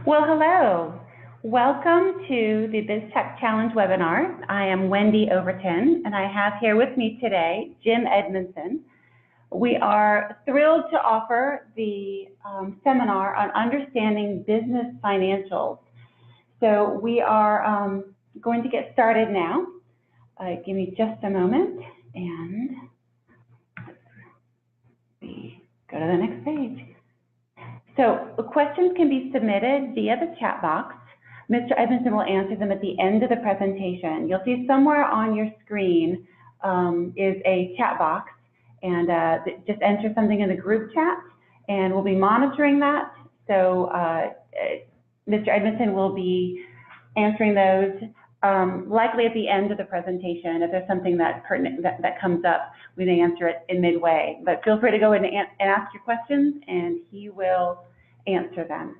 Well, hello. Welcome to the BizTech Challenge webinar. I am Wendy Overton, and I have here with me today Jim Edmondson. We are thrilled to offer the seminar on understanding business financials. So we are going to get started now. Give me just a moment, and we go to the next page. So questions can be submitted via the chat box. Mr. Edmondson will answer them at the end of the presentation. You'll see somewhere on your screen is a chat box, and just enter something in the group chat, and we'll be monitoring that. So Mr. Edmondson will be answering those likely at the end of the presentation. If there's something that's pertinent that comes up, we may answer it in midway. But feel free to go in and ask your questions, and he will answer them.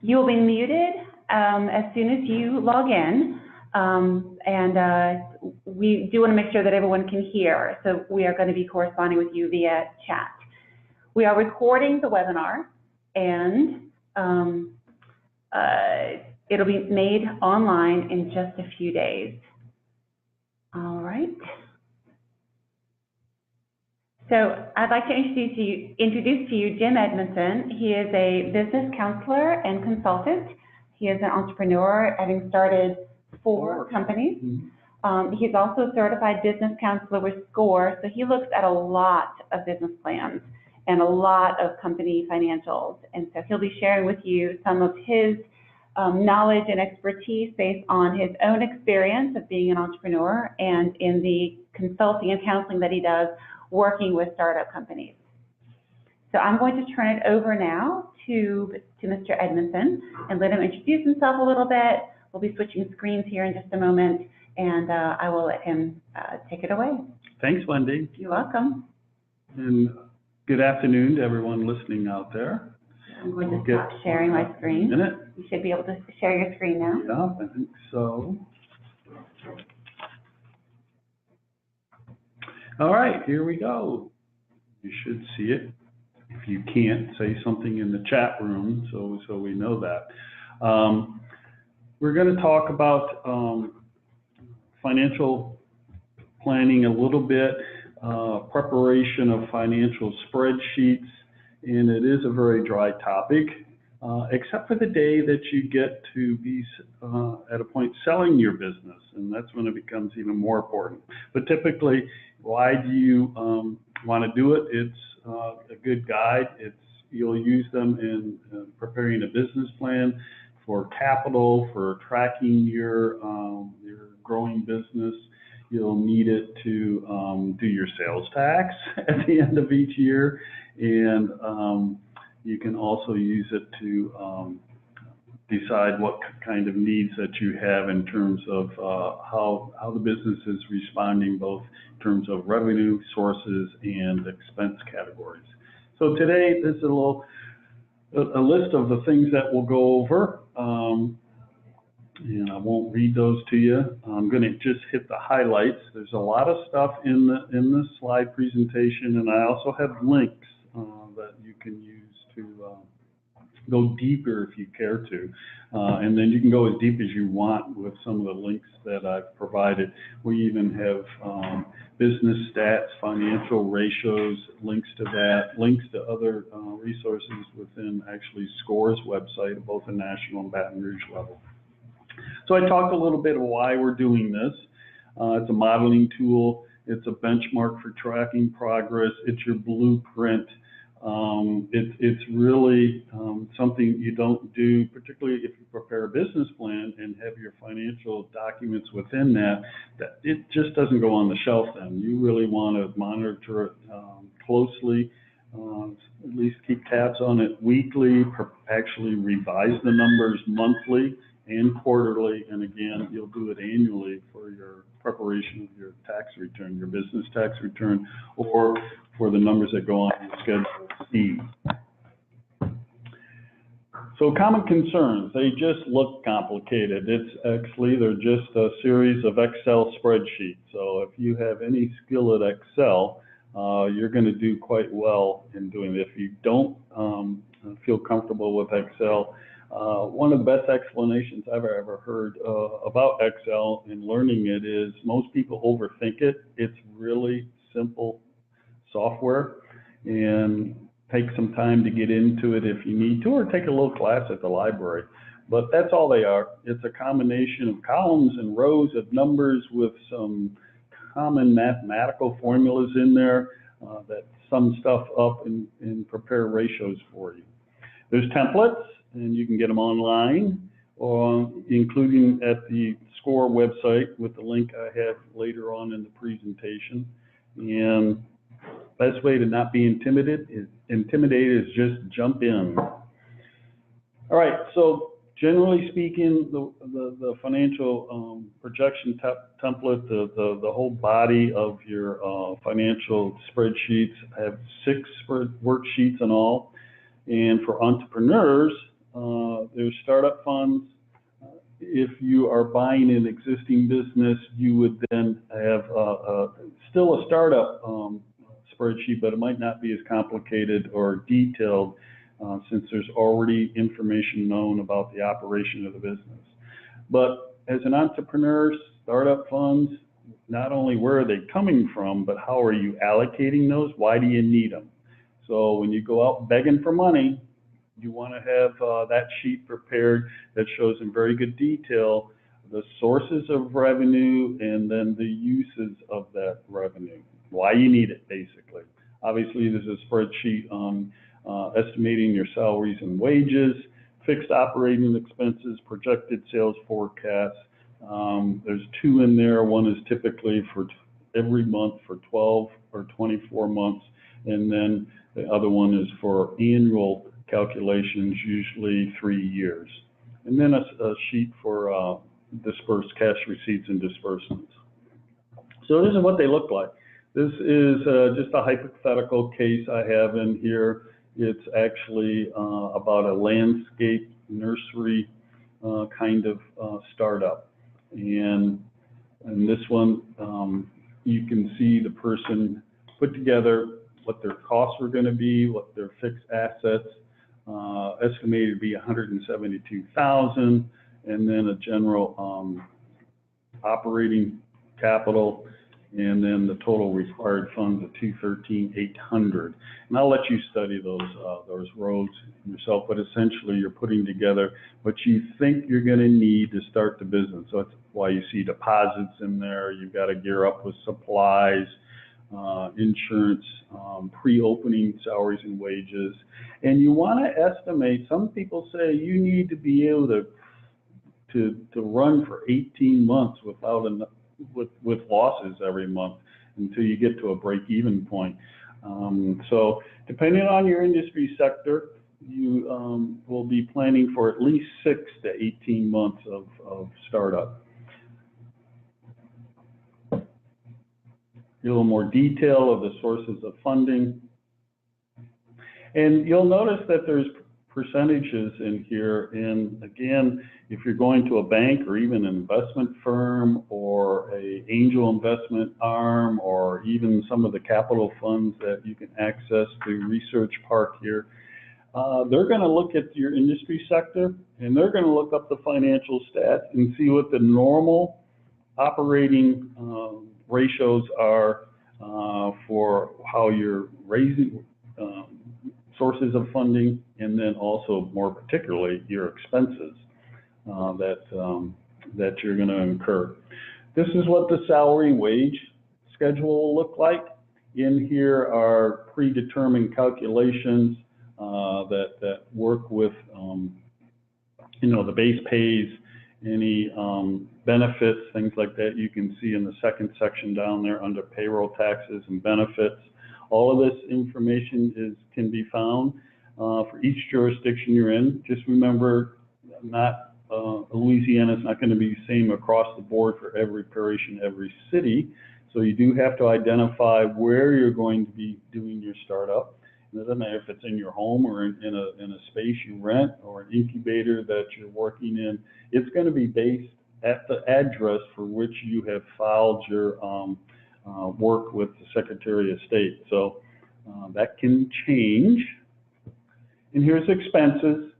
You will be muted as soon as you log in, we do want to make sure that everyone can hear, so we are going to be corresponding with you via chat. We are recording the webinar, and it'll be made online in just a few days. All right. So I'd like to introduce to you Jim Edmondson. He is a business counselor and consultant. He is an entrepreneur, having started 4 companies. He's also a certified business counselor with SCORE, so he looks at a lot of business plans and a lot of company financials. And so he'll be sharing with you some of his knowledge and expertise based on his own experience of being an entrepreneur and in the consulting and counseling that he does working with startup companies. So I'm going to turn it over now to Mr. Edmondson and let him introduce himself a little bit. We'll be switching screens here in just a moment, and I will let him take it away. Thanks, Wendy. You're welcome. And good afternoon to everyone listening out there. I'm going to stop sharing my screen. You should be able to share your screen now. Yeah, I think so. All right, here we go. You should see it. If you can't, say something in the chat room so we know that. We're going to talk about financial planning a little bit, preparation of financial spreadsheets, and it is a very dry topic, except for the day that you get to be at a point selling your business, and that's when it becomes even more important. But typically, why do you want to do it? It's a good guide. You'll use them in preparing a business plan for capital, for tracking your growing business. You'll need it to do your sales tax at the end of each year, and you can also use it to decide what kind of needs that you have in terms of how the business is responding, both in terms of revenue sources and expense categories. So today, this is a list of the things that we'll go over. And I won't read those to you. I'm going to just hit the highlights. There's a lot of stuff in the slide presentation, and I also have links that you can use to go deeper if you care to. And then you can go as deep as you want with some of the links that I've provided. We even have business stats, financial ratios, links to that, links to other resources within actually SCORE's website, both the national and Baton Rouge level. So I talked a little bit of why we're doing this. It's a modeling tool. It's a benchmark for tracking progress. It's your blueprint. It's really something you don't do, particularly if you prepare a business plan and have your financial documents within that it just doesn't go on the shelf then. You really want to monitor it closely, at least keep tabs on it weekly, actually revise the numbers monthly and quarterly, and again, you'll do it annually for your preparation of your tax return, your business tax return, or for the numbers that go on Schedule C. So common concerns, they just look complicated. They're just a series of Excel spreadsheets. So if you have any skill at Excel, you're going to do quite well in doing it. If you don't feel comfortable with Excel. One of the best explanations I've ever heard about Excel and learning it is most people overthink it. It's really simple software, and take some time to get into it if you need to, or take a little class at the library. But that's all they are. It's a combination of columns and rows of numbers with some common mathematical formulas in there that sum stuff up and prepare ratios for you. There's templates, and you can get them online, including at the SCORE website with the link I have later on in the presentation. And best way to not be intimidated is just jump in. All right, so generally speaking, the financial projection template, the whole body of your financial spreadsheets have 6 worksheets in all. And for entrepreneurs, there's startup funds. If you are buying an existing business, you would then have still a startup spreadsheet, but it might not be as complicated or detailed since there's already information known about the operation of the business. But as an entrepreneur, startup funds, not only where are they coming from, but how are you allocating those? Why do you need them? So when you go out begging for money, you want to have that sheet prepared that shows in very good detail the sources of revenue and then the uses of that revenue. Why you need it, basically. Obviously, there's a spreadsheet on estimating your salaries and wages, fixed operating expenses, projected sales forecasts. There's 2 in there. One is typically for every month for 12 or 24 months, and then the other one is for annual calculations, usually 3 years. And then a sheet for dispersed cash receipts and disbursements. So this is what they look like. This is just a hypothetical case I have in here. It's actually about a landscape nursery kind of startup. And this one, you can see the person put together what their costs were going to be, what their fixed assets, estimated to be $172,000, and then a general operating capital, and then the total required funds of $213,800. And I'll let you study those rows yourself, but essentially you're putting together what you think you're going to need to start the business. So that's why you see deposits in there. You've got to gear up with supplies, insurance, pre-opening salaries and wages. And you want to estimate, some people say you need to be able to run for 18 months without with losses every month until you get to a break-even point. So depending on your industry sector, you will be planning for at least 6 to 18 months of startup. A little more detail of the sources of funding. And you'll notice that there's percentages in here. And again, if you're going to a bank or even an investment firm or a angel investment arm or even some of the capital funds that you can access through Research Park here, they're going to look at your industry sector and they're going to look up the financial stats and see what the normal operating ratios are for how you're raising sources of funding, and then also more particularly your expenses that you're going to incur. This is what the salary wage schedule will look like. In here are predetermined calculations that work with the base pays, any benefits, things like that. You can see in the second section down there under payroll taxes and benefits. All of this information can be found for each jurisdiction you're in. Just remember, Louisiana is not going to be the same across the board for every parish and every city. So you do have to identify where you're going to be doing your startup. It doesn't matter if it's in your home or in a space you rent or an incubator that you're working in. It's going to be based at the address for which you have filed your work with the Secretary of State. So that can change. And here's expenses.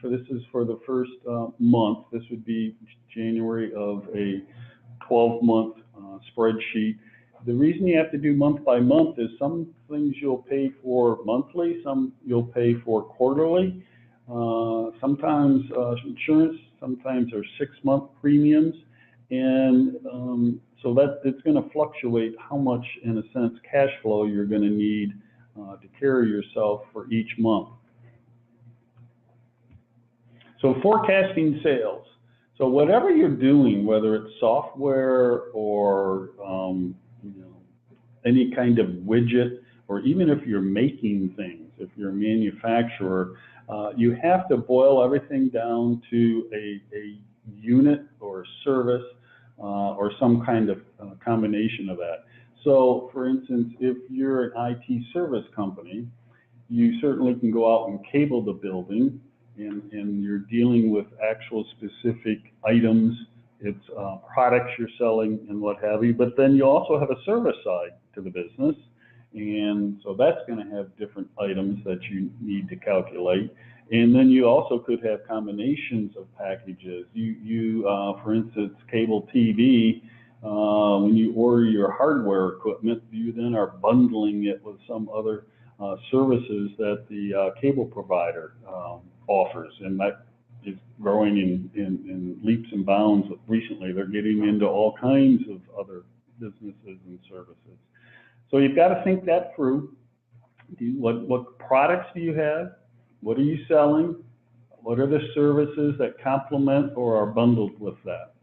This is for the first month. This would be January of a 12-month spreadsheet. The reason you have to do month by month is some things you'll pay for monthly, some you'll pay for quarterly. Sometimes insurance, sometimes there's 6-month premiums, and so that it's going to fluctuate how much, in a sense, cash flow you're going to need to carry yourself for each month. So forecasting sales. So whatever you're doing, whether it's software or any kind of widget, or even if you're making things, if you're a manufacturer, you have to boil everything down to a unit or a service or some kind of combination of that. So for instance, if you're an IT service company, you certainly can go out and cable the building, and you're dealing with actual specific items. It's products you're selling and what have you, but then you also have a service side to the business, and so that's going to have different items that you need to calculate. And then you also could have combinations of packages. For instance, cable TV, when you order your hardware equipment, you then are bundling it with some other services that the cable provider offers, and that is growing in leaps and bounds. Recently, they're getting into all kinds of other businesses and services. So you've got to think that through. What products do you have? What are you selling? What are the services that complement or are bundled with that?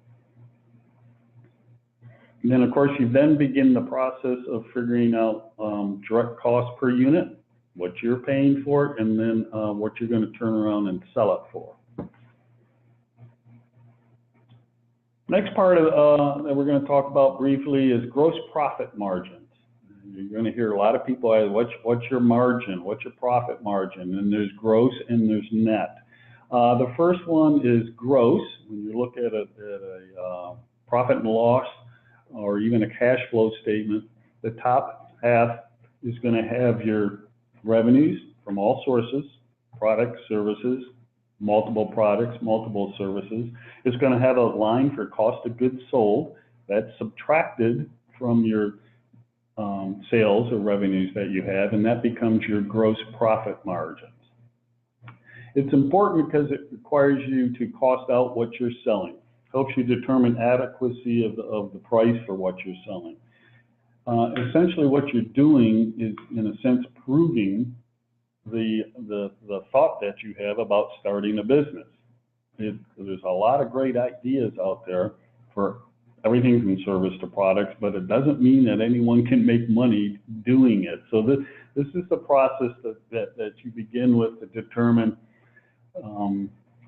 And then, of course, you then begin the process of figuring out direct cost per unit, what you're paying for it, and then what you're going to turn around and sell it for. Next part of, that we're going to talk about briefly is gross profit margins. You're going to hear a lot of people ask, what's your margin? What's your profit margin? And there's gross and there's net. The first one is gross. When you look at a profit and loss or even a cash flow statement, the top half is going to have your revenues from all sources, products, services, multiple products, multiple services. It's going to have a line for cost of goods sold that's subtracted from your sales or revenues that you have, and that becomes your gross profit margins. It's important because it requires you to cost out what you're selling. Helps you determine adequacy of the price for what you're selling. Essentially, what you're doing is, in a sense, proving the thought that you have about starting a business. There's a lot of great ideas out there for everything from service to products, but it doesn't mean that anyone can make money doing it. So this is the process that you begin with to determine,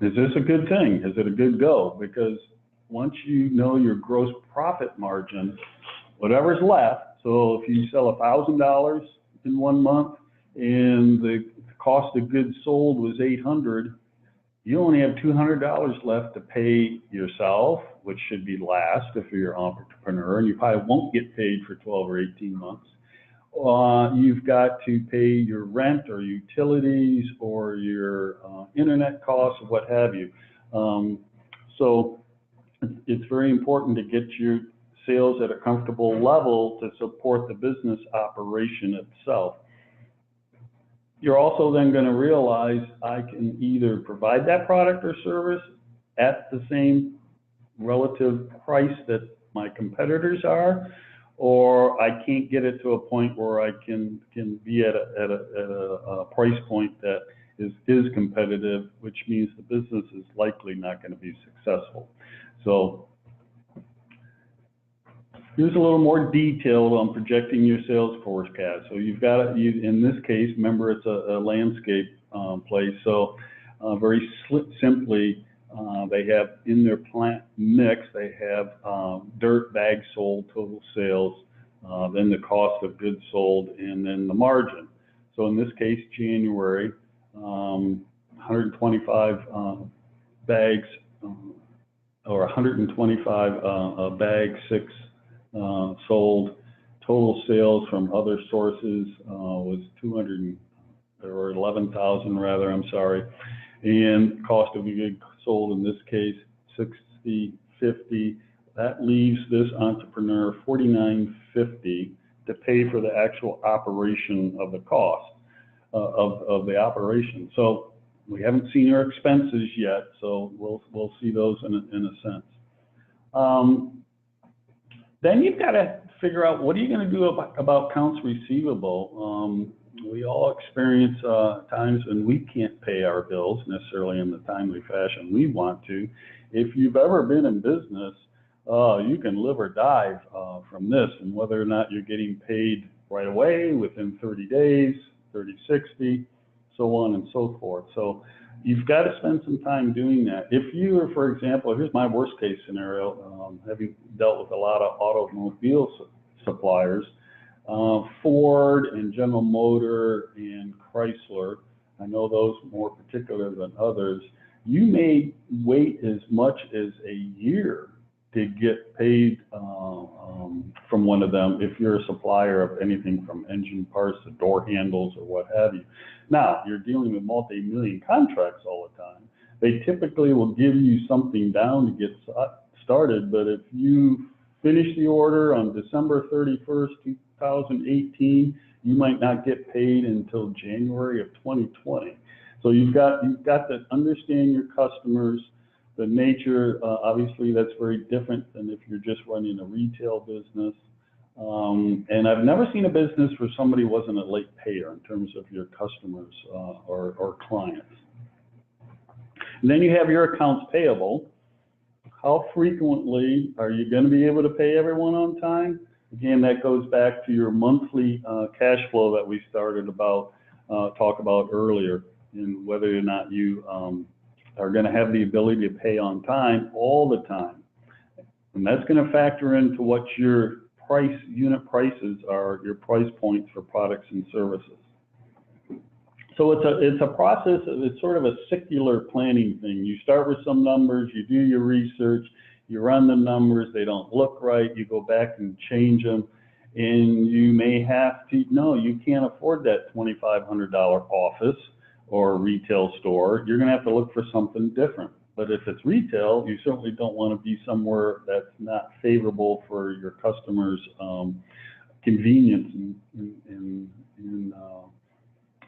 is this a good thing? Is it a good go? Because once you know your gross profit margin, whatever's left, so if you sell $1,000 in 1 month and the cost of goods sold was $800, you only have $200 left to pay yourself, which should be last if you're an entrepreneur, and you probably won't get paid for 12 or 18 months. You've got to pay your rent or utilities or your internet costs or what have you. So it's very important to get your sales at a comfortable level to support the business operation itself. You're also then going to realize I can either provide that product or service at the same relative price that my competitors are, or I can't get it to a point where I can be at a price point that is competitive, which means the business is likely not going to be successful. So here's a little more detail on projecting your sales forecast. So you've got, in this case, remember it's a landscape place, so very simply, they have in their plant mix, they have dirt, bags sold, total sales, then the cost of goods sold, and then the margin. So in this case, January, 125 bags, or 125 bags, 6 sold. Total sales from other sources was or 11,000 rather, I'm sorry. And cost of goods sold in this case, 60.50. That leaves this entrepreneur $49.50 to pay for the actual operation of the cost of the operation. So we haven't seen her expenses yet, so we'll see those in a sense. Then you've got to figure out, what are you going to do about accounts receivable? We all experience times when we can't pay our bills necessarily in the timely fashion we want to. If you've ever been in business, you can live or die from this, and whether or not you're getting paid right away, within 30 days, 30, 60, so on and so forth. So you've got to spend some time doing that. If you are, for example, here's my worst case scenario, having dealt with a lot of automobile suppliers, Ford and General Motor and Chrysler, I know those more particular than others, you may wait as much as a year to get paid from one of them if you're a supplier of anything from engine parts to door handles or what have you. Now, you're dealing with multi-million contracts all the time. They typically will give you something down to get started, but if you finish the order on December 31st, 2018, you might not get paid until January of 2020. So you've got to understand your customers, the nature. Obviously, that's very different than if you're just running a retail business. And I've never seen a business where somebody wasn't a late payer in terms of your customers or clients. And then you have your accounts payable. How frequently are you going to be able to pay everyone on time? Again, that goes back to your monthly cash flow that we started talk about earlier, and whether or not you are going to have the ability to pay on time all the time. And that's going to factor into what your unit prices are, your price points for products and services. So it's a process, it's sort of a secular planning thing. You start with some numbers, you do your research, you run the numbers, they don't look right, you go back and change them, and you may have to, no, you can't afford that $2,500 office or retail store. You're going to have to look for something different. But if it's retail, you certainly don't want to be somewhere that's not favorable for your customers' convenience, and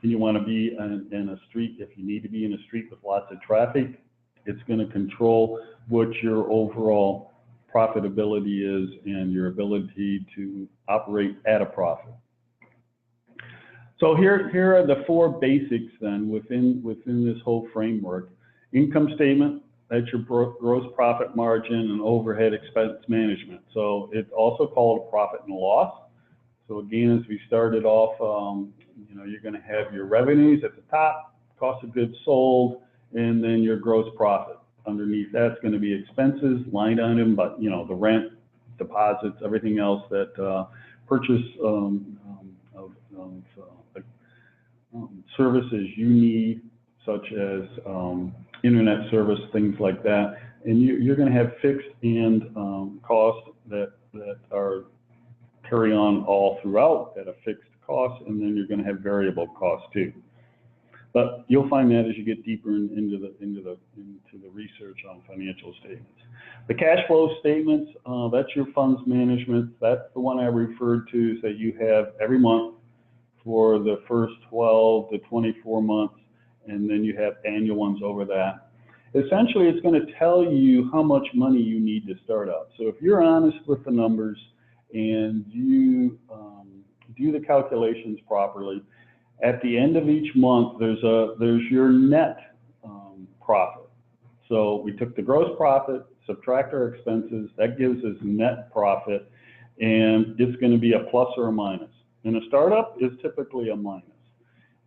you want to be in a street. If you need to be in a street with lots of traffic, it's going to control what your overall profitability is and your ability to operate at a profit. So here are the four basics then within this whole framework. Income statement, that's your gross profit margin and overhead expense management. So it's also called a profit and loss. So again, as we started off, you're going to have your revenues at the top, cost of goods sold, and then your gross profit. Underneath that's going to be expenses, line item, but the rent, deposits, everything else that purchase of services you need, such as internet service, things like that. And you're going to have fixed and costs that are carry on all throughout at a fixed cost, and then you're going to have variable costs too. But you'll find that as you get deeper into the research on financial statements. The cash flow statements, that's your funds management. That's the one I referred to, that you have every month for the first 12 to 24 months, and then you have annual ones over that. Essentially, it's going to tell you how much money you need to start out. So if you're honest with the numbers and you do the calculations properly, at the end of each month, there's your net profit. So we took the gross profit, subtract our expenses, that gives us net profit, and it's going to be a plus or a minus. And a startup is typically a minus.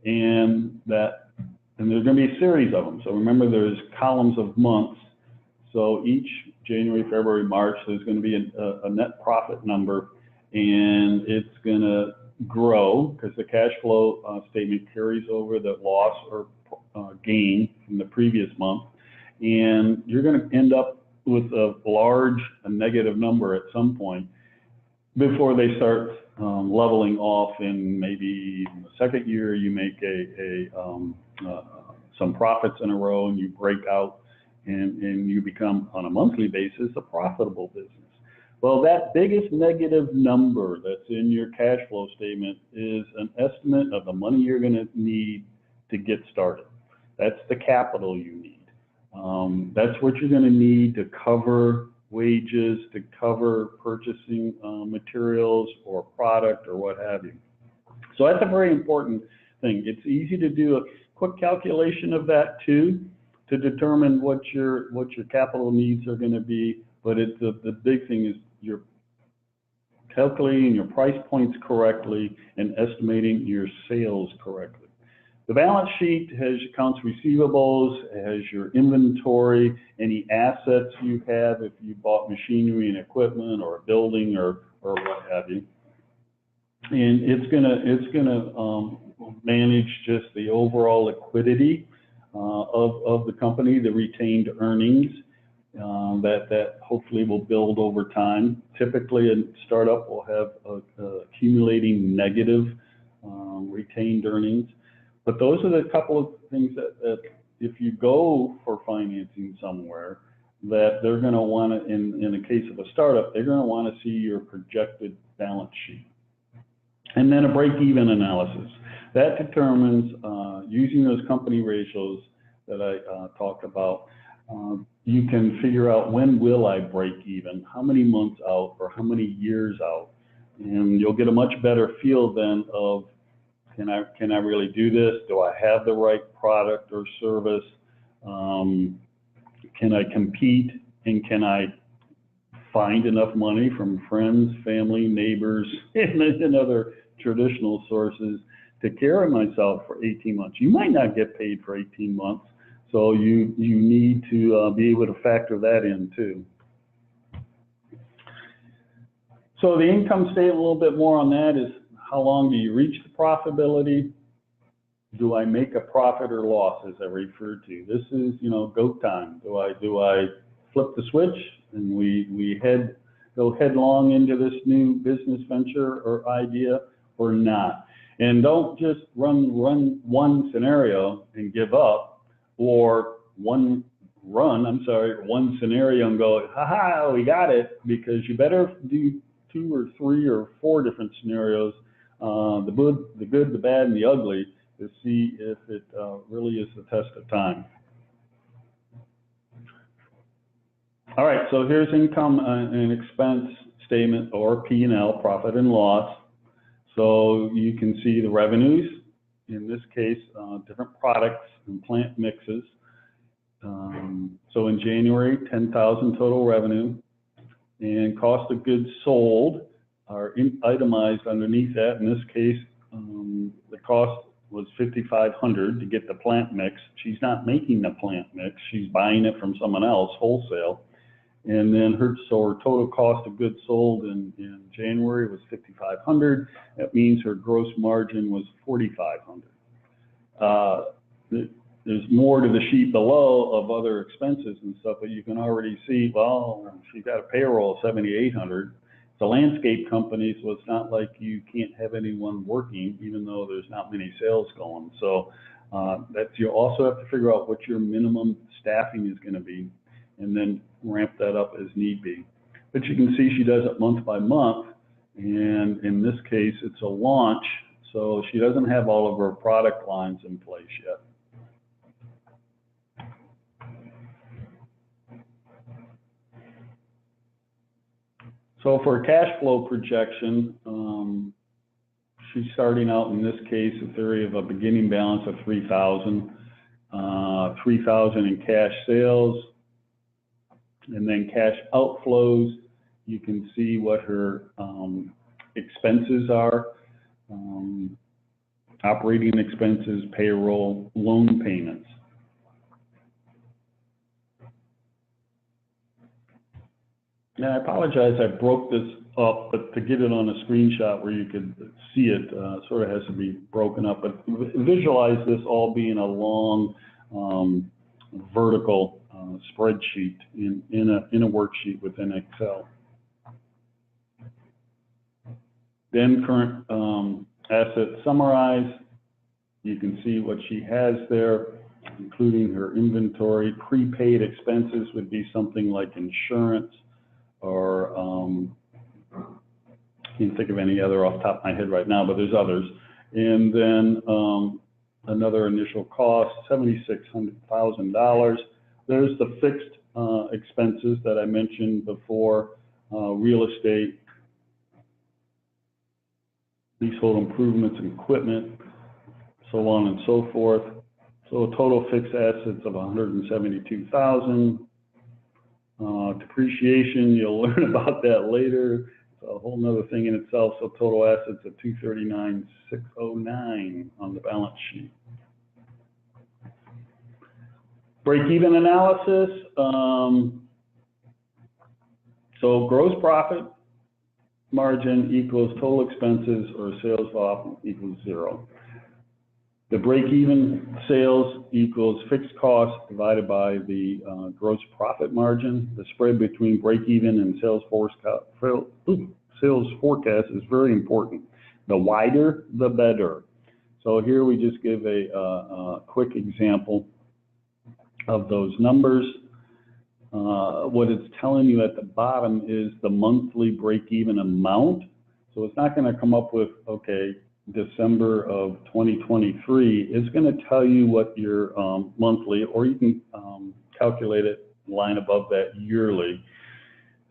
And there's going to be a series of them. So remember, there's columns of months. So each January, February, March, there's going to be a net profit number, and it's going to grow because the cash flow statement carries over the loss or gain from the previous month. And you're going to end up with a negative number at some point before they start leveling off in maybe in the second year you make some profits in a row and you break out and you become on a monthly basis a profitable business. Well, that biggest negative number that's in your cash flow statement is an estimate of the money you're going to need to get started. That's the capital you need. That's what you're going to need to cover wages, to cover purchasing materials or product or what have you. So that's a very important thing. It's easy to do a quick calculation of that too, to determine what your capital needs are going to be. But the big thing is you're calculating your price points correctly and estimating your sales correctly. The balance sheet has accounts receivables, it has your inventory, any assets you have if you bought machinery and equipment or a building or what have you. And it's gonna manage just the overall liquidity of the company, the retained earnings that hopefully will build over time. Typically, a startup will have accumulating negative retained earnings. But those are the couple of things that if you go for financing somewhere, that they're going to want to, in the case of a startup, they're going to want to see your projected balance sheet. And then a break-even analysis. That determines, using those company ratios that I talked about, you can figure out when will I break even, how many months out or how many years out. And you'll get a much better feel then of, can I really do this? Do I have the right product or service? Can I compete? And can I find enough money from friends, family, neighbors, and other traditional sources to carry myself for 18 months? You might not get paid for 18 months, so you need to be able to factor that in too. So the income statement, a little bit more on that is, how long do you reach the profitability? Do I make a profit or loss, as I referred to? This is, go time. Do I flip the switch and we go headlong into this new business venture or idea or not? And don't just run one scenario and give up, or one scenario and go, ha, we got it, because you better do 2 or 3 or 4 different scenarios, the good, the bad, and the ugly, to see if it really is the test of time. All right, so here's income and expense statement, or P&L, profit and loss. So you can see the revenues, in this case, different products and plant mixes. So in January, 10,000 total revenue, and cost of goods sold are itemized underneath that. In this case, the cost was $5,500 to get the plant mix. She's not making the plant mix, she's buying it from someone else wholesale. And then her total cost of goods sold in January was $5,500. That means her gross margin was $4,500. There's more to the sheet below of other expenses and stuff, but you can already see, well, she's got a payroll of $7,800. It's a landscape company, so it's not like you can't have anyone working, even though there's not many sales going. So you also have to figure out what your minimum staffing is going to be, and then ramp that up as need be. But you can see she does it month by month, and in this case, it's a launch, so she doesn't have all of her product lines in place yet. So for a cash flow projection, she's starting out, in this case, a theory of a beginning balance of $3,000, $3,000 in cash sales, and then cash outflows. You can see what her expenses are, operating expenses, payroll, loan payments. And I apologize, I broke this up, but to get it on a screenshot where you could see it, sort of has to be broken up. But visualize this all being a long vertical spreadsheet in a worksheet within Excel. Then current assets summarized. You can see what she has there, including her inventory. Prepaid expenses would be something like insurance or can't think of any other off the top of my head right now, but there's others. And then another initial cost, $7,600,000. There's the fixed expenses that I mentioned before, real estate, leasehold improvements and equipment, so on and so forth. So total fixed assets of $172,000. Depreciation, you'll learn about that later. It's a whole nother thing in itself. So total assets of $239,609 on the balance sheet. Break-even analysis. So gross profit margin equals total expenses or sales volume equals 0. The break-even sales equals fixed costs divided by the gross profit margin. The spread between break-even and sales forecast is very important. The wider, the better. So here we just give a quick example of those numbers. What it's telling you at the bottom is the monthly break-even amount. So it's not going to come up with, okay, December of 2023. It's going to tell you what your monthly, or you can calculate it line above that yearly.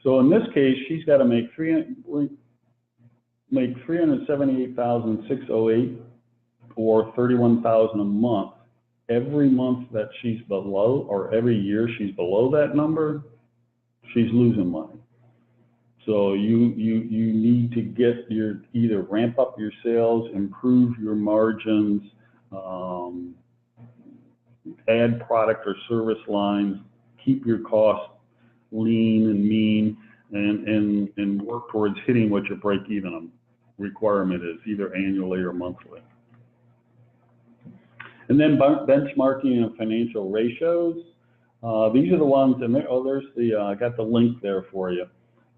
So in this case, she's got to make $378,608 or $31,000 a month. Every month that she's below, or every year she's below that number, she's losing money. So you need to get either ramp up your sales, improve your margins, add product or service lines, keep your costs lean and mean, and work towards hitting what your break-even requirement is, either annually or monthly. And then benchmarking and financial ratios. These are the ones, and there's the, I got the link there for you.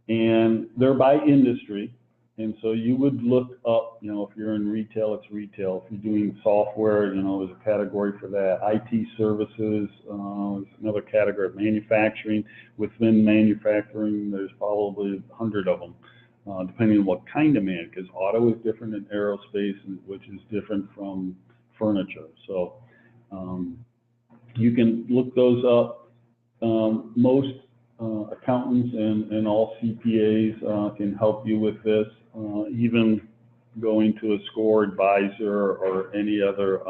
And they're by industry. And so you would look up, if you're in retail, it's retail. If you're doing software, there's a category for that. IT services, is another category. Manufacturing. Within manufacturing, there's probably 100 of them, depending on what kind of man, because auto is different than aerospace, which is different from furniture. So you can look those up. Most accountants and all CPAs can help you with this. Even going to a score advisor or any other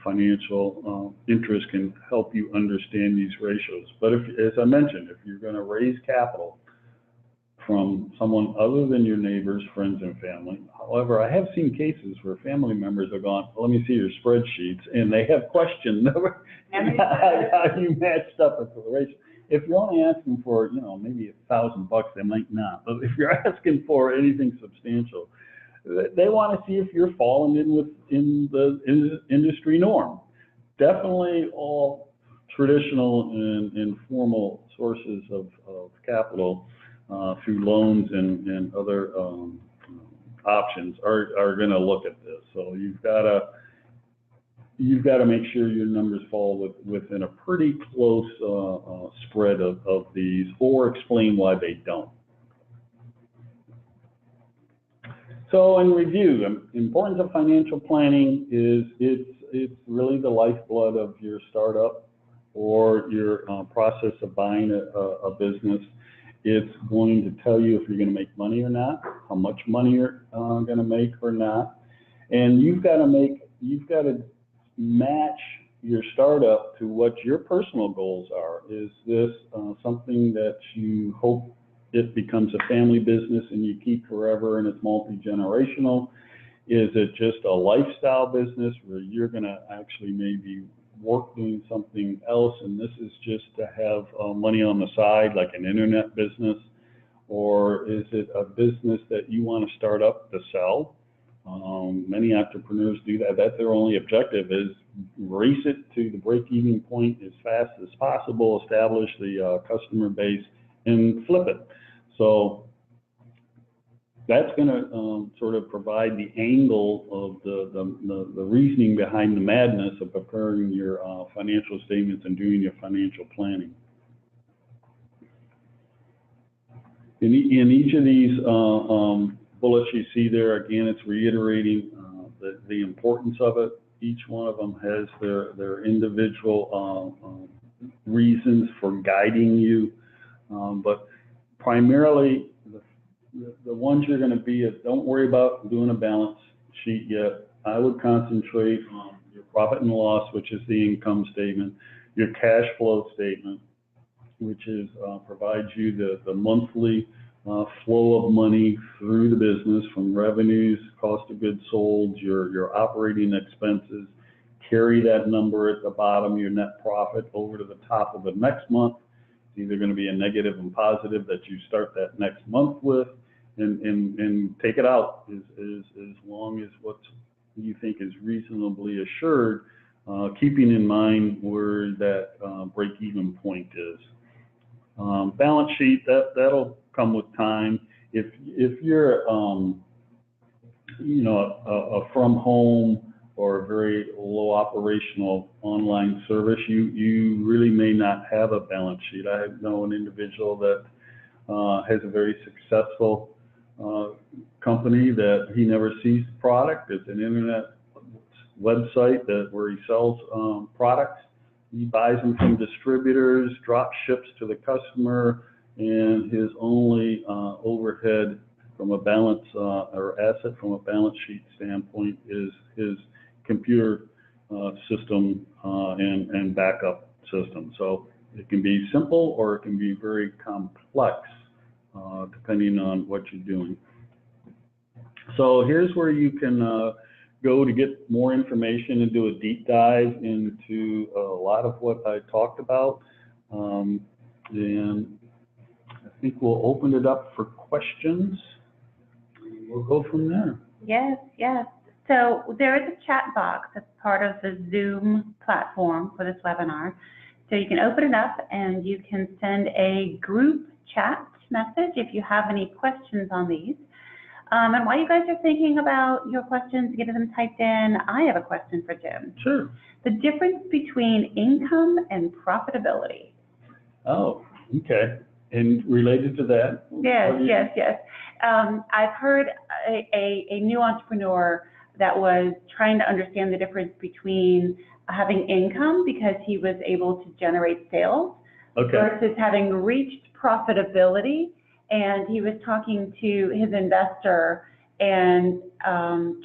financial interest can help you understand these ratios. But as I mentioned, if you're going to raise capital from someone other than your neighbors, friends, and family. However, I have seen cases where family members have gone, let me see your spreadsheets, and they have questioned how you matched up with the ratio. If you're only asking for, maybe $1,000, they might not. But if you're asking for anything substantial, they want to see if you're falling in the industry norm. Definitely all traditional and formal sources of capital through loans and other options are going to look at this. So you've got to make sure your numbers fall within a pretty close spread of these, or explain why they don't. So in review, the importance of financial planning is it's really the lifeblood of your startup or your process of buying a business. It's going to tell you if you're going to make money or not, how much money you're going to make or not, and you've got to match your startup to what your personal goals are. Is this something that you hope it becomes a family business and you keep forever and it's multi-generational? Is it just a lifestyle business where you're going to actually maybe work doing something else, and this is just to have money on the side, like an internet business? Or is it a business that you want to start up to sell? Many entrepreneurs do that. That's their only objective, is race it to the break-even point as fast as possible, establish the customer base, and flip it. So that's going to sort of provide the angle of the reasoning behind the madness of preparing your financial statements and doing your financial planning. In each of these bullets you see there, again, it's reiterating the importance of it. Each one of them has their individual reasons for guiding you, but primarily the ones you're going to be at, don't worry about doing a balance sheet yet. I would concentrate on your profit and loss, which is the income statement, your cash flow statement, which is provides you the monthly flow of money through the business from revenues, cost of goods sold, your operating expenses. Carry that number at the bottom, your net profit, over to the top of the next month. It's either going to be a negative and positive that you start that next month with, and take it out as long as what you think is reasonably assured, keeping in mind where that break-even point is. Balance sheet, that'll come with time. If you're a from home or a very low operational online service, you really may not have a balance sheet. I know an individual that has a very successful company that he never sees the product. It's an internet website where he sells products. He buys them from distributors, drop ships to the customer, and his only overhead from a balance or asset from a balance sheet standpoint is his computer system and backup system. So it can be simple or it can be very complex depending on what you're doing. So here's where you can go to get more information and do a deep dive into a lot of what I talked about. And I think we'll open it up for questions. We'll go from there. Yes, yes. So there is a chat box that's part of the Zoom platform for this webinar. So you can open it up and you can send a group chat message if you have any questions on these. And while you guys are thinking about your questions, getting them typed in, I have a question for Jim. Sure. The difference between income and profitability. Oh, okay. And related to that? Yes. I've heard a new entrepreneur that was trying to understand the difference between having income because he was able to generate sales, okay, versus having reached profitability. And he was talking to his investor and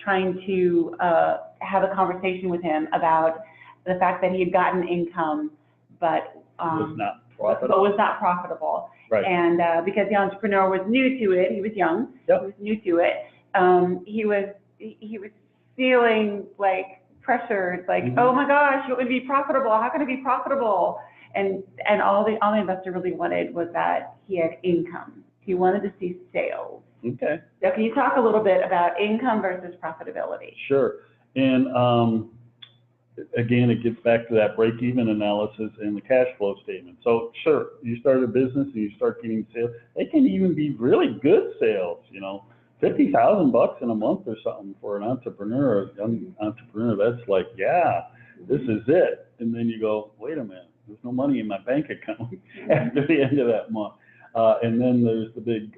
trying to have a conversation with him about the fact that he had gotten income, but was not profitable. Right. And because the entrepreneur was new to it, he was young. Yep. He was new to it. He was feeling like pressured, like, oh my gosh, you want me to be profitable? How can I be profitable? And all the investor really wanted was that he had income. He wanted to see sales. Okay. So can you talk a little bit about income versus profitability? Sure. And again, it gets back to that break-even analysis and the cash flow statement. So sure, you start a business and you start getting sales. They can even be really good sales, $50,000 in a month or something for an entrepreneur, a young entrepreneur. That's like, yeah, this is it. And then you go, wait a minute, there's no money in my bank account after the end of that month. And then there's the big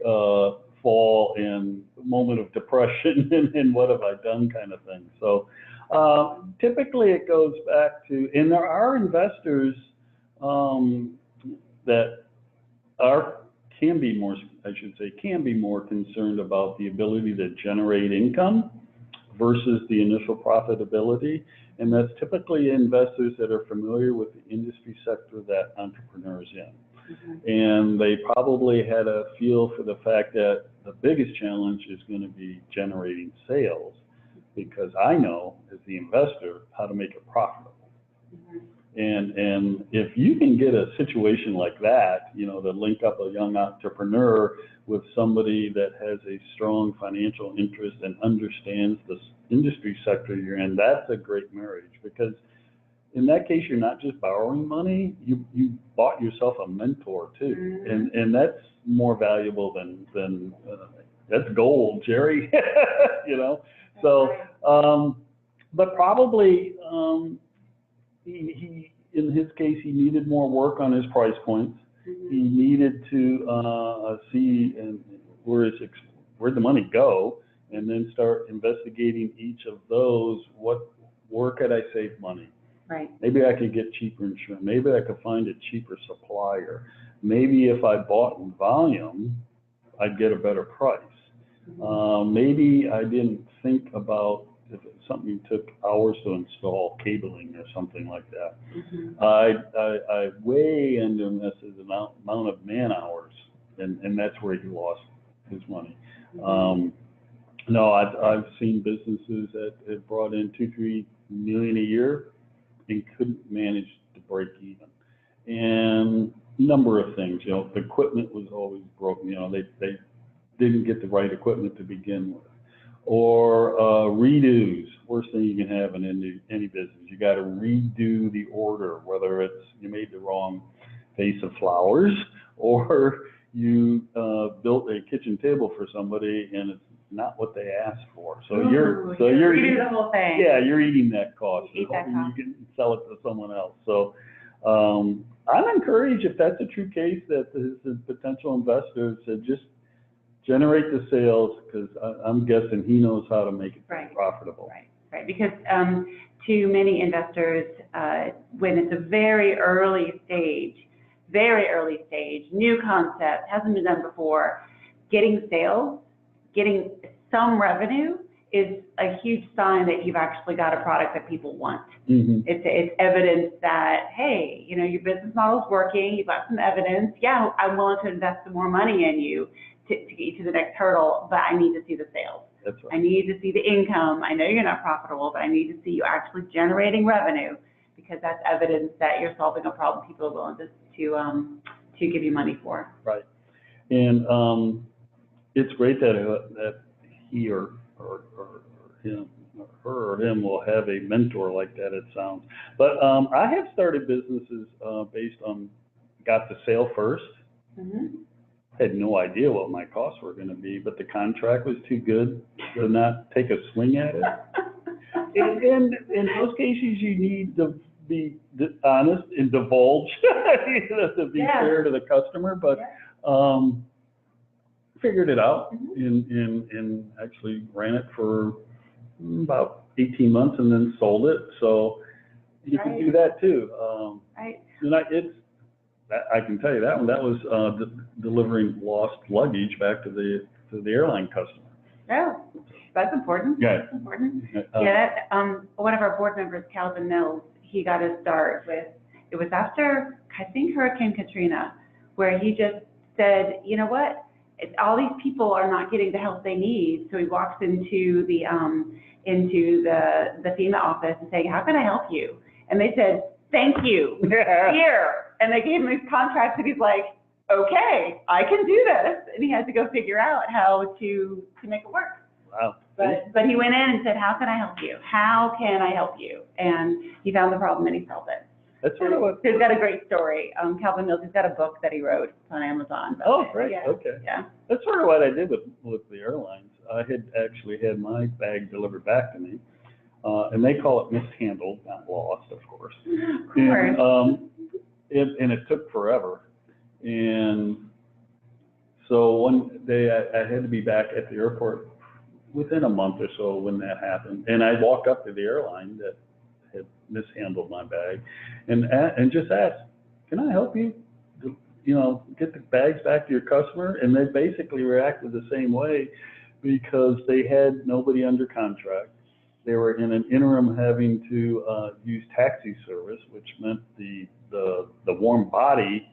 fall and moment of depression and what have I done kind of thing. So typically it goes back to, and there are investors that can be more concerned about the ability to generate income versus the initial profitability. And that's typically investors that are familiar with the industry sector that entrepreneurs in. Mm-hmm. And they probably had a feel for the fact that the biggest challenge is going to be generating sales, because I know as the investor how to make it profitable. Mm-hmm. And if you can get a situation like that, to link up a young entrepreneur with somebody that has a strong financial interest and understands the industry sector you're in, that's a great marriage, because in that case, you're not just borrowing money, you bought yourself a mentor too. Mm-hmm. And that's more valuable than that's gold, Jerry. You know, so, but probably, he, in his case, he needed more work on his price points. Mhm. He needed to, see where'd the money go, and then start investigating each of those. Where could I save money? Right. Maybe I could get cheaper insurance. Maybe I could find a cheaper supplier. Maybe if I bought in volume, I'd get a better price. Mhm. Maybe I didn't think about if it's something that took hours to install, cabling or something like that. Mhm. I way underestimated the amount of man hours, and that's where he lost his money. No, I've seen businesses that have brought in 2-3 million a year and couldn't manage to break even. And number of things, you know, the equipment was always broken. You know, they didn't get the right equipment to begin with. Or redos, worst thing you can have in any business. You got to redo the order, whether it's you made the wrong vase of flowers or you built a kitchen table for somebody and it's not what they asked for. So you're redo the whole thing. Yeah, you're eating that cost. You eat that cost. You can sell it to someone else. So I'm encouraged, if that's a true case, that his potential investors should just generate the sales, because I'm guessing he knows how to make it profitable. Right. Because to many investors, when it's a very early stage, new concept, hasn't been done before, getting sales, getting some revenue is a huge sign that you've actually got a product that people want. Mm-hmm. It's evidence that, hey, you know, your business model is working, you've got some evidence, yeah, I'm willing to invest some more money in you to get you to the next hurdle, but I need to see the sales. That's right. I need to see the income. I know you're not profitable, but I need to see you actually generating revenue, because that's evidence that you're solving a problem people are willing to give you money for. Right. And it's great that he or him or her or him will have a mentor like that, it sounds. But I have started businesses based on got the sale first. Mm-hmm. Had no idea what my costs were going to be, but the contract was too good to not take a swing at it. And in those cases, you need to be honest and divulge, you know, to be fair to the customer. But figured it out and actually ran it for about 18 months and then sold it. So you can do that too. And I can tell you that one. That was delivering lost luggage back to the airline customer. Oh, that's important. Yeah. That's important. One of our board members, Calvin Mills, he got his start with, it was after, I think, Hurricane Katrina, where he just said, you know what, all these people are not getting the help they need. So he walks into the FEMA office and saying, how can I help you? And they said, thank you, here. And they gave him these contracts and he's like, okay, I can do this. And he had to go figure out how to make it work. Wow. But he went in and said, how can I help you? How can I help you? And he found the problem and he solved it. That's sort of what. He's got a great story. Calvin Mills, he's got a book that he wrote on Amazon. Oh, great. Yeah. Okay. Yeah. That's sort of what I did with the airlines. I had actually had my bag delivered back to me, and they call it mishandled, not lost, of course. Of course. And it took forever. And so one day I had to be back at the airport within a month or so when that happened. And I walked up to the airline that had mishandled my bag and just asked, can I help you, you know, get the bags back to your customer? And they basically reacted the same way because they had nobody under contract. They were in an interim having to use taxi service, which meant the warm body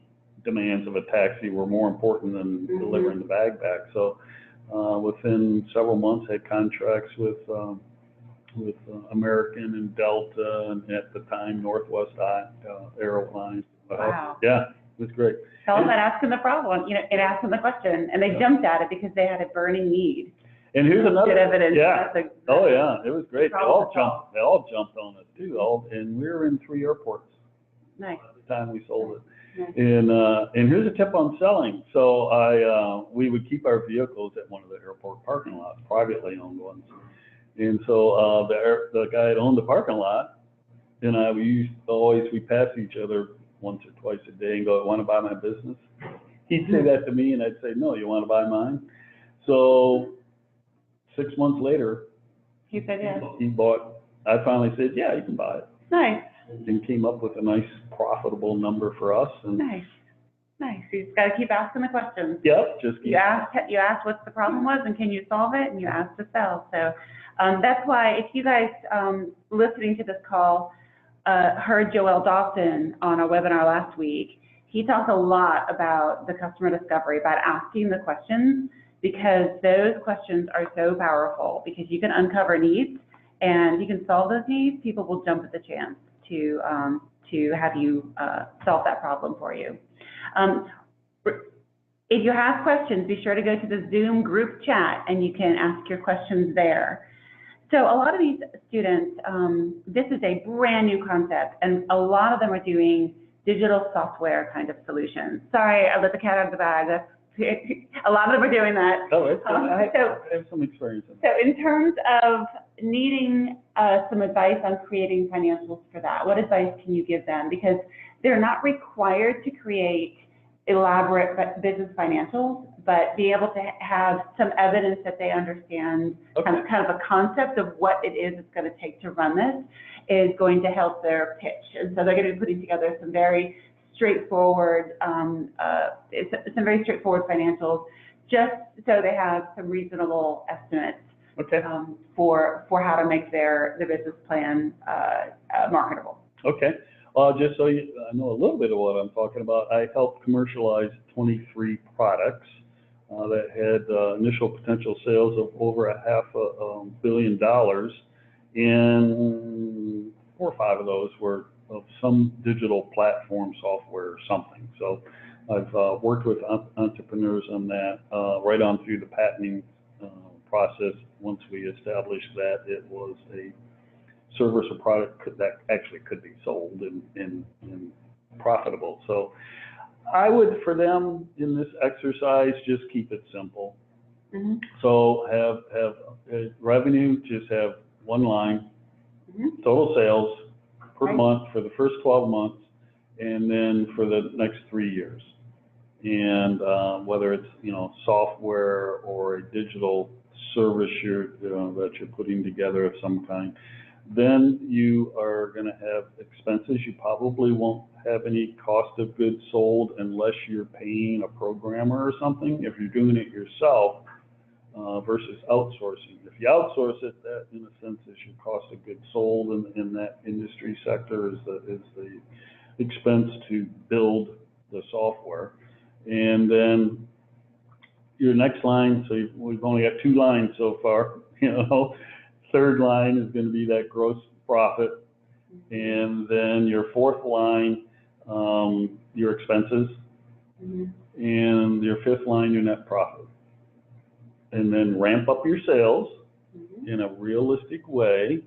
demands of a taxi were more important than delivering the bag back. So within several months, had contracts with American and Delta, and at the time Northwest Airlines. Wow. Yeah, it was great. Tell them that asking the problem, you know, and asking the question, and they jumped at it because they had a burning need. And here's another. Good evidence. Yeah. Oh yeah, it was great. They all jumped on it too. And we were in 3 airports Nice. by the time we sold it. Nice. And here's a tip on selling. So we would keep our vehicles at one of the airport parking lots, privately owned ones. And so the guy that owned the parking lot and I, we pass each other once or twice a day and go, want to buy my business? He'd say that to me and I'd say, no, you want to buy mine? So 6 months later, He said yes. I finally said, yeah, you can buy it. Nice. And came up with a nice profitable number for us. And Nice. Nice. You just got to keep asking the questions. yep, just keep. You asked what the problem was and can you solve it, and you asked to sell. So that's why if you guys listening to this call heard Joel Dawson on our webinar last week, he talked a lot about the customer discovery, about asking the questions, because those questions are so powerful, because you can uncover needs and you can solve those needs. People will jump at the chance to have you solve that problem for you. If you have questions, be sure to go to the Zoom group chat and you can ask your questions there. So a lot of these students, this is a brand new concept, and a lot of them are doing digital software kind of solutions. Sorry, I let the cat out of the bag. A lot of them are doing that. Oh, it's I have some experience in that. So in terms of needing some advice on creating financials for that, what advice can you give them? Because they're not required to create elaborate business financials, but be able to have some evidence that they understand kind of a concept of what it is it's going to take to run this is going to help their pitch. And so they're going to be putting together some very straightforward, financials, just so they have some reasonable estimates for how to make their business plan marketable. Okay. Just so you know a little bit of what I'm talking about, I helped commercialize 23 products that had initial potential sales of over $500 million, and 4 or 5 of those were of some digital platform software or something. So I've worked with entrepreneurs on that right on through the patenting process. Once we established that it was a service or product that actually could be sold and profitable. So I would, for them in this exercise, just keep it simple. Mm-hmm. So have revenue, just have one line, total sales per month for the first 12 months, and then for the next 3 years. And whether it's software or a digital service that you're putting together of some kind, then you are going to have expenses. You probably won't have any cost of goods sold unless you're paying a programmer or something. If you're doing it yourself versus outsourcing. If you outsource it, that in a sense is your cost of goods sold in that industry sector is the expense to build the software. And then your next line, so we've only got 2 lines so far, Third line is going to be that gross profit, and then your 4th line, your expenses, and your 5th line, your net profit. And then ramp up your sales in a realistic way.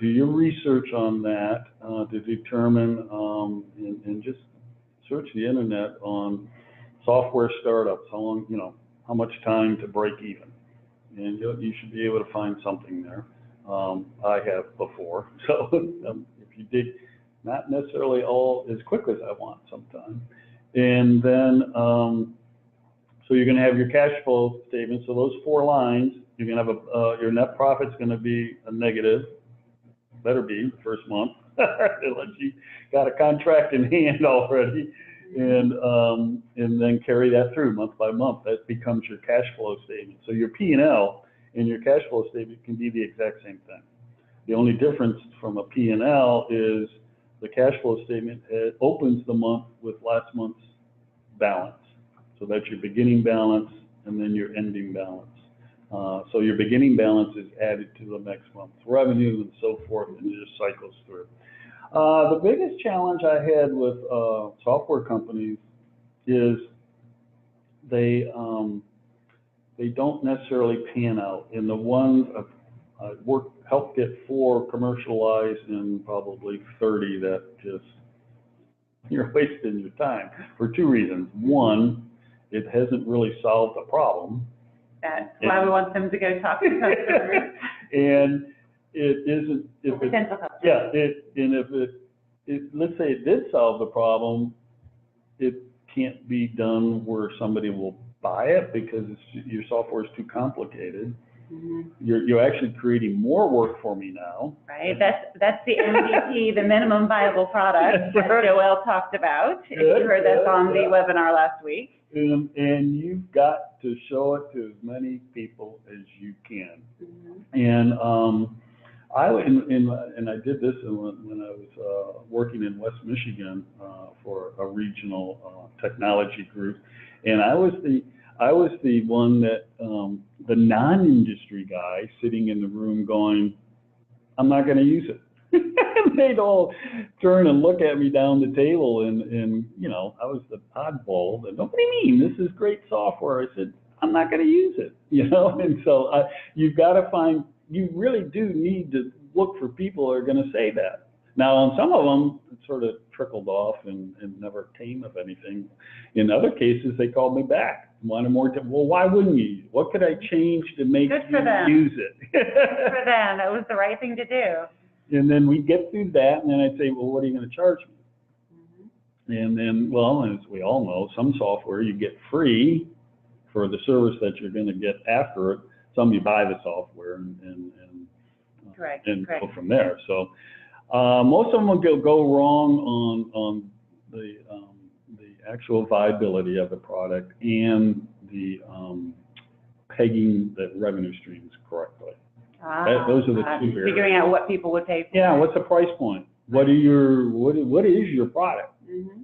Do your research on that to determine, and just search the internet on software startups, how long, how much time to break even. And you should be able to find something there. I have before. So if you dig, not necessarily all as quick as I want sometimes. And then, so you're going to have your cash flow statement. So those 4 lines, you're going to have your net profit's going to be a negative. Better be the first month, unless you got a contract in hand already. And then carry that through month by month. That becomes your cash flow statement. So your P&L and your cash flow statement can be the exact same thing. The only difference from a P&L is the cash flow statement opens the month with last month's balance. So that's your beginning balance and then your ending balance. So your beginning balance is added to the next month's revenue and so forth, and it just cycles through. The biggest challenge I had with software companies is they don't necessarily pan out. And the ones I've helped get 4 commercialized and probably 30 that just you're wasting your time for two reasons. One, it hasn't really solved the problem. That's why we want them to go talk to customers. And it isn't, if it, Potential customers. yeah, and if let's say it did solve the problem, it can't be done where somebody will buy it because your software is too complicated. Mm-hmm. You're actually creating more work for me now. Right, that's the MVP, the minimum viable product that Joel talked about. If you heard that on the webinar last week. And you've got to show it to as many people as you can. Mm-hmm. And and I did this when I was working in West Michigan for a regional technology group, and I was the one that the non-industry guy sitting in the room going, I'm not going to use it. They'd all turn and look at me down the table, and you know, I was the oddball. And what do you mean? This is great software. I said, I'm not going to use it. You know, and so you've got to find. You really do need to look for people who are going to say that. Now, on some of them, it sort of trickled off and never came of anything. In other cases, they called me back, wanted more. Well, why wouldn't you? What could I change to make you use it? Good for them. That was the right thing to do. And then we get through that, and then I'd say, well, what are you going to charge me? Mm-hmm. And then, well, as we all know, some software you get free for the service that you're going to get after it. Some you buy the software and Correct. go from there. So most of them will go wrong on the actual viability of the product and the pegging the revenue streams correctly. Those are the two areas. Figuring out what people would pay for. Yeah, what's the price point? What is your product? Mm-hmm.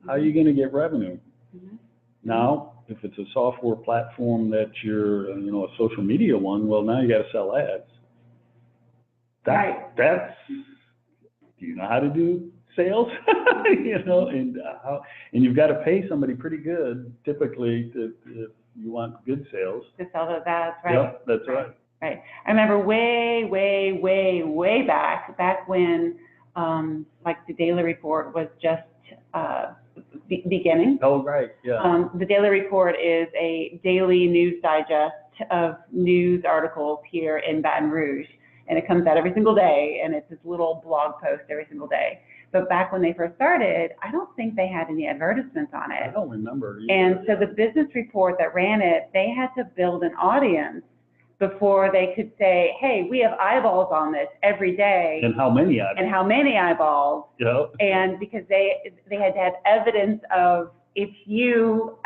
How are you going to get revenue? Mm-hmm. Now, if it's a software platform that you're, a social media one, well, now you got to sell ads. That's, do you know how to do sales? And you've got to pay somebody pretty good, typically, if you want good sales. To sell those ads, right? Yep, that's right. Right. I remember way back when, like the Daily Report was just beginning. Oh, right, yeah. The Daily Report is a daily news digest of news articles here in Baton Rouge, and it comes out every single day, and it's this little blog post every single day. But back when they first started, I don't think they had any advertisements on it. I don't remember either. And so the business report that ran it, they had to build an audience before they could say, hey, we have eyeballs on this every day. And how many eyeballs? And how many eyeballs. Yep. And because they had to have evidence of, if you,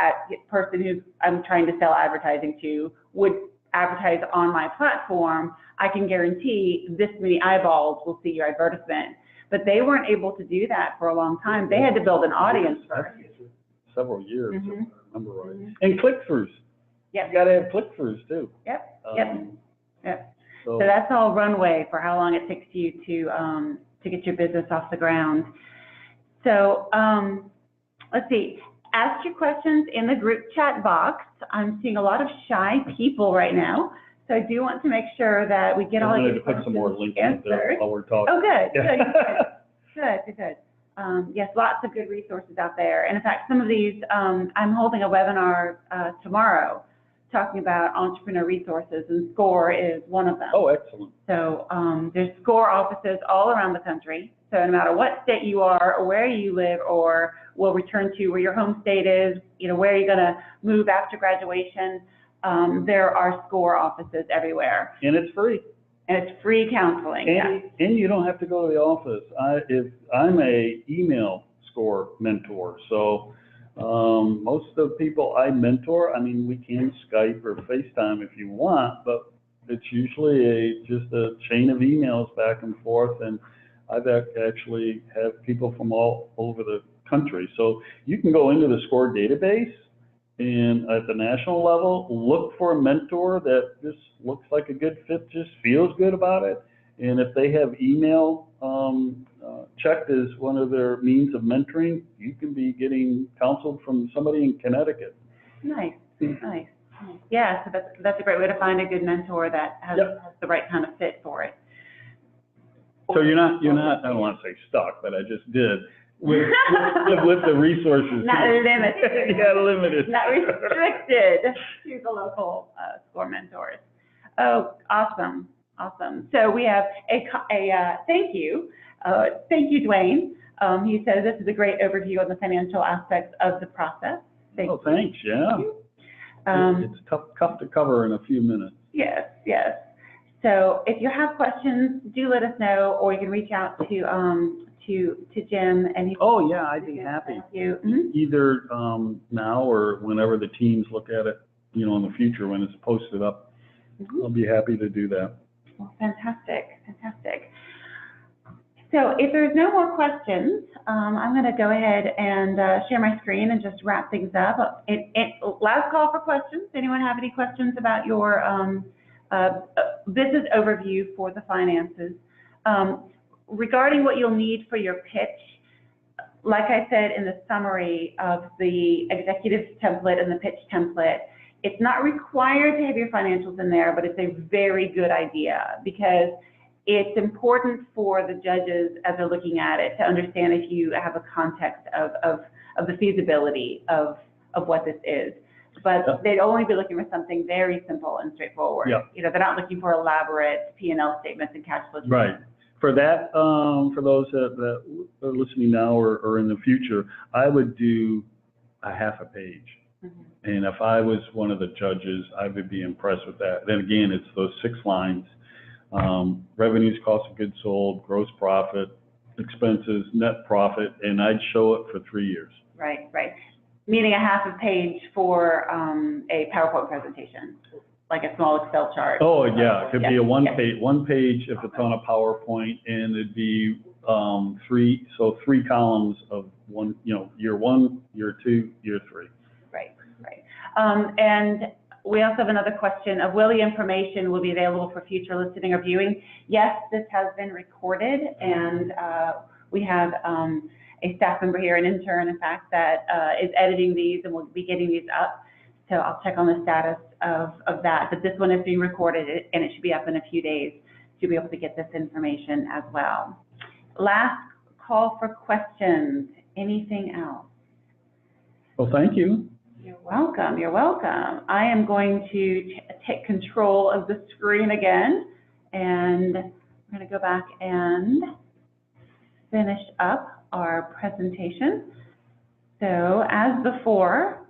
person who I'm trying to sell advertising to, would advertise on my platform, I can guarantee this many eyeballs will see your advertisement. But they weren't able to do that for a long time. They had to build an audience first. Several years, if I remember right. Mm-hmm. And click-throughs. Yep. You got to have click-throughs too. Yep. So that's all runway for how long it takes you to get your business off the ground. So let's see. Ask your questions in the group chat box. I'm seeing a lot of shy people right now, so I do want to make sure that we get all of your questions answered. I'm going to put some more links in there while we're talking. Oh, good. Good. Yes, lots of good resources out there. And in fact, some of these, I'm holding a webinar tomorrow talking about entrepreneur resources, and SCORE is one of them. Oh, excellent. So there's SCORE offices all around the country. So no matter what state you are, or where you live, or will return to where your home state is, where you're going to move after graduation, there are SCORE offices everywhere. And it's free. And it's free counseling. And you don't have to go to the office. I'm a email SCORE mentor, so most of the people I mentor, we can Skype or FaceTime if you want, but it's usually just a chain of emails back and forth, and I've actually have people from all over the country. So you can go into the SCORE database and at the national level, look for a mentor that just looks like a good fit, just feels good about it. And if they have email checked as one of their means of mentoring, you can be getting counseled from somebody in Connecticut. Nice. Yeah, so that's a great way to find a good mentor that has the right kind of fit for it. So you're not, I don't want to say stuck, but I just did. with the resources. Not limited. Yeah, limited. Not restricted to the local SCORE mentors. Oh, awesome, awesome. So we have a thank you. Thank you, Dwayne. He says this is a great overview on the financial aspects of the process. Thanks, yeah. It's tough to cover in a few minutes. Yes, yes. So if you have questions, do let us know, or you can reach out to Jim and he. Oh yeah, I'd be happy. Either now or whenever the teams look at it, in the future when it's posted up, I'll be happy to do that. Well, fantastic, fantastic. So if there's no more questions, I'm going to go ahead and share my screen and just wrap things up. Last call for questions. Anyone have any questions about your business overview for the finances? Regarding what you'll need for your pitch, like I said in the summary of the executive template and the pitch template, it's not required to have your financials in there, but it's a very good idea because it's important for the judges as they're looking at it to understand if you have a context of the feasibility of what this is. But they'd only be looking for something very simple and straightforward. They're not looking for elaborate P&L statements and cash flow statements. Right. For that, for those that are listening now or in the future, I would do a half a page. And if I was one of the judges, I would be impressed with that. Then again, it's those 6 lines. Revenues, cost of goods sold, gross profit, expenses, net profit, and I'd show it for 3 years. Right, right. Meaning a half a page for a PowerPoint presentation, like a small Excel chart. Oh yeah, it could be a one page if it's on a PowerPoint, and it'd be 3 columns of year 1, year 2, year 3. Right, right. And we also have another question of will the information will be available for future listening or viewing? Yes, this has been recorded, and we have a staff member here, an intern, in fact, that is editing these and will be getting these up. So I'll check on the status of that. But this one is being recorded, and it should be up in a few days to be able to get this information as well. Last call for questions. Anything else? Well, thank you. You're welcome. You're welcome. I am going to take control of the screen again, and I'm going to go back and finish up our presentation. So as before,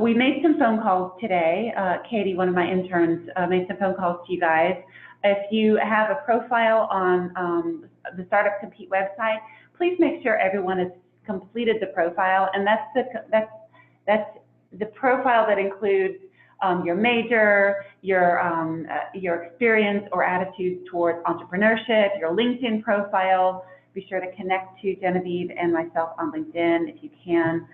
we made some phone calls today. Katie, one of my interns, made some phone calls to you guys. If you have a profile on the Startup Compete website, please make sure everyone has completed the profile, and that's the profile that includes your major, your experience or attitude towards entrepreneurship, your LinkedIn profile. Be sure to connect to Genevieve and myself on LinkedIn if you can.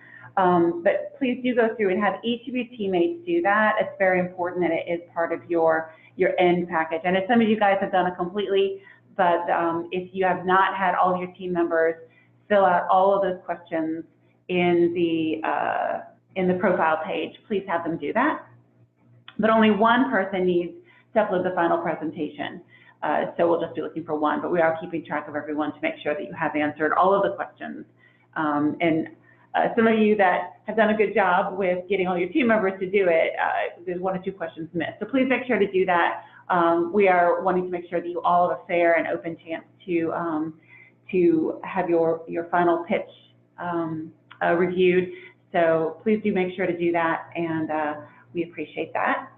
But please do go through and have each of your teammates do that. It's very important that it is part of your end package. And some of you guys have done it completely, but if you have not had all of your team members fill out all of those questions in the profile page, please have them do that. But only one person needs to upload the final presentation. So we'll just be looking for one, but we are keeping track of everyone to make sure that you have answered all of the questions. And some of you that have done a good job with getting all your team members to do it, there's 1 or 2 questions missed. So please make sure to do that. We are wanting to make sure that you all have a fair and open chance to have your final pitch reviewed. So please do make sure to do that, and we appreciate that.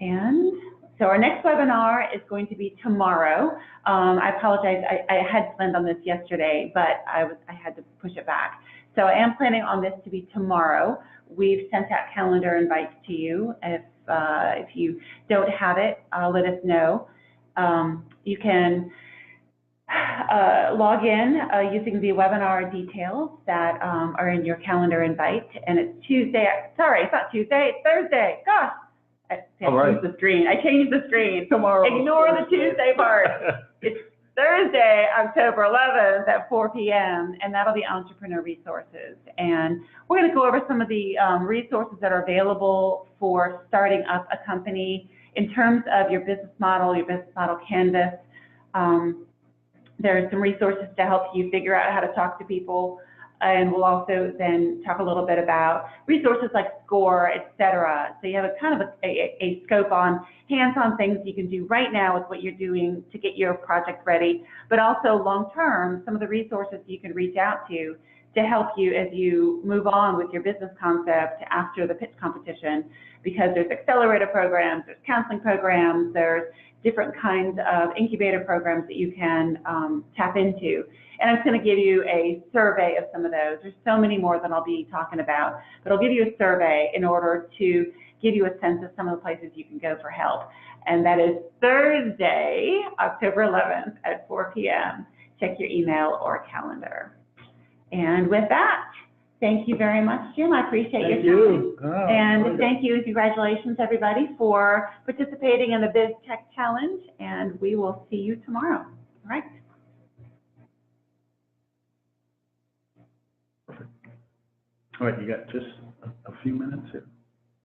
And so our next webinar is going to be tomorrow. I apologize, I had planned on this yesterday, but I had to push it back. So I am planning on this to be tomorrow. We've sent out calendar invites to you. If you don't have it, let us know. You can log in using the webinar details that are in your calendar invite, and it's Tuesday. Sorry, it's not Tuesday, it's Thursday. Gosh, I changed the screen. I changed the screen. Tomorrow. Ignore the Tuesday part. It's Thursday, October 11th at 4 p.m., and that'll be Entrepreneur Resources. And we're going to go over some of the resources that are available for starting up a company in terms of your business model canvas. There's some resources to help you figure out how to talk to people. And we'll also then talk a little bit about resources like SCORE, et cetera. So you have a kind of a scope on hands-on things you can do right now with what you're doing to get your project ready, but also long-term, some of the resources you can reach out to help you as you move on with your business concept after the pitch competition, because there's accelerator programs, there's counseling programs, there's different kinds of incubator programs that you can tap into. And I'm going to give you a survey of some of those. There's so many more that I'll be talking about, but I'll give you a survey in order to give you a sense of some of the places you can go for help. And that is Thursday, October 11th at 4 p.m. Check your email or calendar. And with that, thank you very much, Jim. I appreciate your time. And thank you and congratulations, everybody, for participating in the BizTech Challenge. And we will see you tomorrow. All right. All right, you got just a few minutes here.